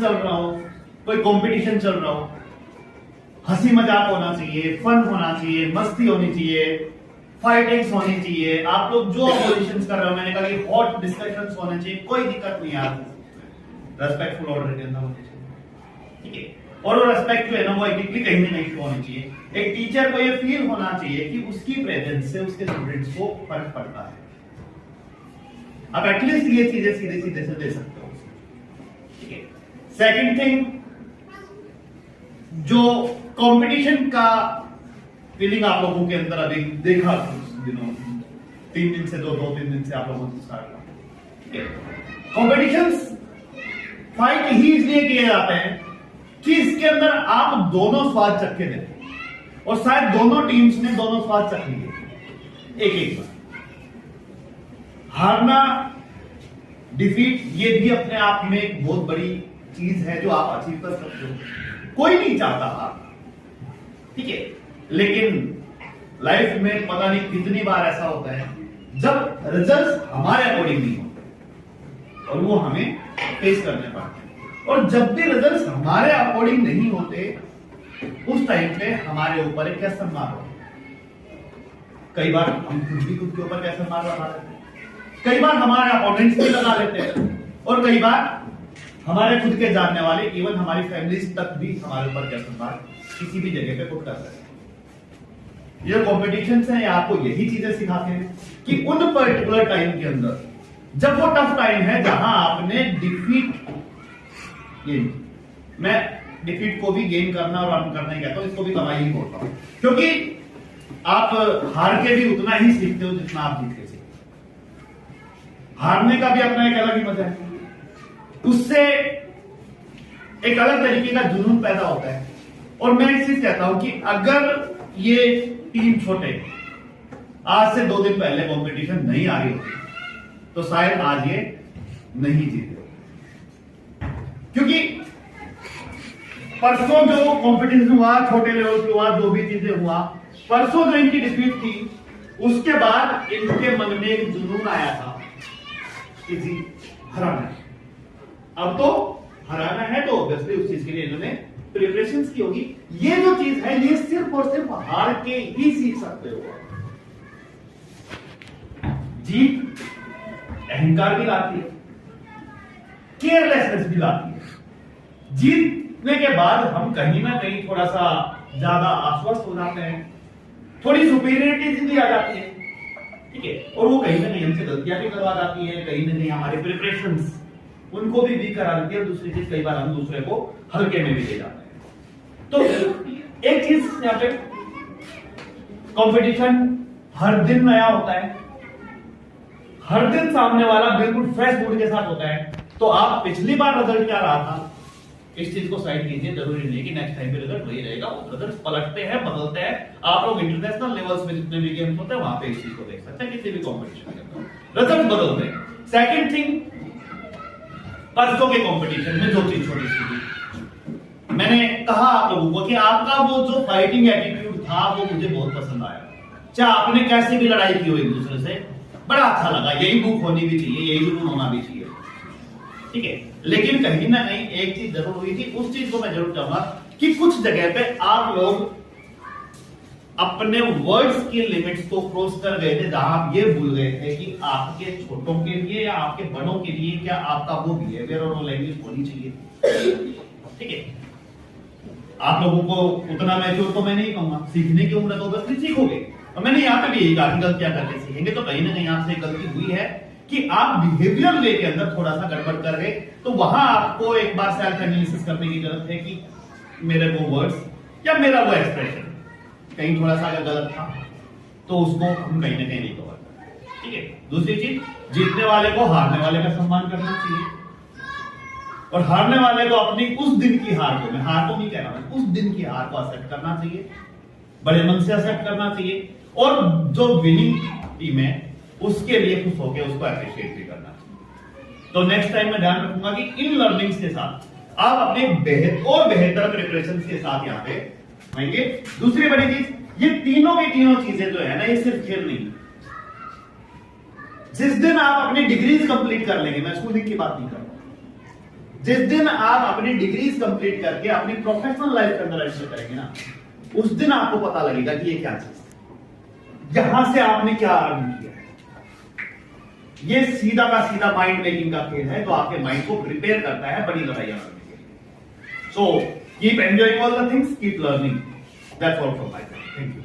चल रहा हो, कोई कंपटीशन चल रहा हो, हंसी मजाक होना चाहिए, फन होना चाहिए, मस्ती होनी चाहिए, फाइटिंग्स होनी चाहिए। आप लोग जो ऑपोजिशंस कर रहे हो, मैंने कहा कि हॉट डिस्कशंस होने चाहिए, कोई दिक्कत नहीं है। रेस्पेक्टफुल ऑर्डर के अंदर होने चाहिए, ठीक है। और वो रेस्पेक्ट जो है ना, वो एथिकली कहीं नहीं शो होनी चाहिए। एक टीचर को ये फील होना चाहिए कि उसकी प्रेजेंस से उसके स्टूडेंट्स को फर्क पड़ता है। आप एटलीस्ट ये चीजें सीधे सीधे से दे सकते हो, ठीक है। सेकंड थिंग, जो कंपटीशन का फीलिंग आप लोगों के अंदर अभी देखा, 3 दिन से 2-3 दिन से आप लोगों को स्टार्ट हुआ। कॉम्पिटिशंस फाइट ही इसलिए किए जाते हैं कि इसके अंदर आप दोनों स्वाद चख के देते, और शायद दोनों टीम्स ने दोनों स्वाद चख लिए एक बार। हारना, डिफीट, ये भी अपने आप में एक बहुत बड़ी चीज है जो आप अचीव कर सकते हो। कोई नहीं चाहता हार, ठीक है। लेकिन लाइफ में पता नहीं कितनी बार ऐसा होता है जब रिजल्ट्स हमारे अकॉर्डिंग नहीं होते और वो हमें फेस करने पड़ते हैं। और जब भी रिजल्ट्स हमारे अकॉर्डिंग नहीं होते, उस टाइम पे हमारे ऊपर एक क्वेश्चन मार्क होता है। कई बार हम खुद भी खुद के ऊपर क्वेश्चन मार्क लगा लेते हैं, कई बार हमारे अपोनेंट्स भी लगा लेते हैं, और कई बार हमारे खुद के जानने वाले, इवन हमारी फैमिलीज तक भी हमारे ऊपर क्वेश्चन मार्क किसी भी जगह पे पुट करते हैं। ये कॉम्पिटिशन है, आपको यही चीजें सिखाते हैं कि उन पर्टिकुलर टाइम के अंदर, जब वो टफ टाइम है जहां आपने डिफीट गेन, मैं डिफीट को भी गेन करना और अर्न करना ही कहता हूं, इसको भी कमाई ही बोलता हूं, क्योंकि आप हार के भी उतना ही सीखते हो जितना आप जीत के सीखते हो। हारने का भी अपना एक अलग ही मजा है, उससे एक अलग तरीके का जुनून पैदा होता है। और मैं एक चीज कहता हूं कि अगर ये टीम छोटे आज से 2 दिन पहले कंपटीशन नहीं आ रही होती, तो शायद आज ये नहीं जीते, क्योंकि परसों जो कंपटीशन हुआ, छोटे लेवल पे हुआ, जो भी चीजें हुआ, परसों जो इनकी डिफीट थी, उसके बाद इनके मन में एक जुनून आया था कि जी हराना है। अब तो हराना है, तो ऑब्वियसली उस चीज के लिए इन्होंने प्रिपरेशंस की होगी। ये जो चीज है, ये सिर्फ और सिर्फ हार के ही सीख सकते हो। जीत अहंकार भी लाती है, केयरलेसनेस भी लाती है। जीतने के बाद हम कहीं ना कहीं थोड़ा सा ज्यादा आश्वस्त हो जाते हैं, थोड़ी सुपीरियरिटी भी आ जाती है, ठीक है। और वो कहीं ना कहीं हमसे गलतियां भी करवा जाती है, कहीं ना कहीं हमारे प्रिपरेशंस उनको भी वीक करा देती है। दूसरी चीज, कई बार हम दूसरे को हल्के में भी ले जाते हैं। तो एक चीज यहाँ पे, कंपटीशन हर दिन नया होता है, हर दिन सामने वाला बिल्कुल फ्रेश मूड के साथ होता है। तो आप पिछली बार रिजल्ट क्या रहा था, इस चीज को साइड कीजिए। जरूरी नहीं कि नेक्स्ट टाइम पे रिजल्ट वही रहेगा, वो रिजल्ट पलटते हैं, बदलते हैं। आप लोग इंटरनेशनल लेवल्स पे जितने भी गेम्स होते हैं, वहां पे इस चीज को देख सकते हैं, किसी भी कॉम्पिटिशन के अंदर रिजल्ट बदलते हैं। सेकंड थिंग, परसों के कंपटीशन में जो चीज छोटी सी थी, मैंने कहा आप लोगों को कि आपका वो जो फाइटिंग एटीट्यूड था, वो मुझे बहुत पसंद आया। चाहे आपने कैसे भी लड़ाई की हो एक दूसरे से, बड़ा अच्छा लगा। यही भूख होनी भी चाहिए, यही जुनून होना भी चाहिए, ठीक है। लेकिन कहीं ना कहीं एक चीज जरूर हुई थी, उस चीज को मैं जरूर चाहूंगा कि कुछ जगह पे आप लोग अपने वर्ड्स की लिमिट्स को क्रॉस कर गए थे, जहां आप ये भूल गए थे कि आपके छोटों के लिए या आपके बड़ों के लिए क्या आपका वो बिहेवियर और वो लैंग्वेज होनी चाहिए, ठीक है। आप लोगों को उतना मैच्योर तो मैं नहीं कहूंगा, सीखने की उम्र तो बस सीखोगे। और मैंने यहाँ पे भी यही कहा कि गलतियां करके सीखेंगे, तो कहीं ना कहीं आपसे गलती हुई है कि आप बिहेवियर वे के अंदर थोड़ा सा गड़बड़ कर गए। तो वहां आपको एक बार सेल्फ एनालिसिस करने की जरूरत है कि मेरे वो वर्ड्स या मेरा वो एक्सप्रेशन कहीं थोड़ा सा अगर गलत था, तो उसको हम कहीं ना कहीं नहीं कवर करें, ठीक है। दूसरी चीज, जीतने वाले को हारने वाले का सम्मान करना चाहिए, और हारने वाले को अपनी उस दिन की हार को, मैं हार को नहीं कह रहा हूं, उस दिन की हार को एक्सेप्ट करना चाहिए, बड़े मन से एक्सेप्ट करना चाहिए। और जो विनिंग टीम है उसके लिए खुश होकर उसको अप्रिशिएट भी करना चाहिए। तो नेक्स्ट टाइम मैं ध्यान रखूंगा कि इन लर्निंग्स के साथ आप अपने बेहतर प्रिपरेशन के साथ यहाँ पे आएंगे। दूसरी बड़ी चीज, ये तीनों की तीनों चीजें जो है ना, ये सिर्फ खेल नहीं। जिस दिन आप अपनी डिग्रीज कंप्लीट कर लेंगे, मैं स्कूलिंग की बात नहीं कर रहा, जिस दिन आप अपनी डिग्रीज कंप्लीट करके अपनी प्रोफेशनल लाइफ के अंदर एंटर करेंगे ना, उस दिन आपको पता लगेगा कि ये क्या चीज है, यहां से आपने क्या अर्न किया है। ये सीधा का सीधा माइंड मेकिंग का खेल है, जो आपके माइंड को प्रिपेयर करता है बड़ी लड़ाइयां लड़ने के लिए। So keep enjoying all the things, keep learning. That's all from my side. Thank you.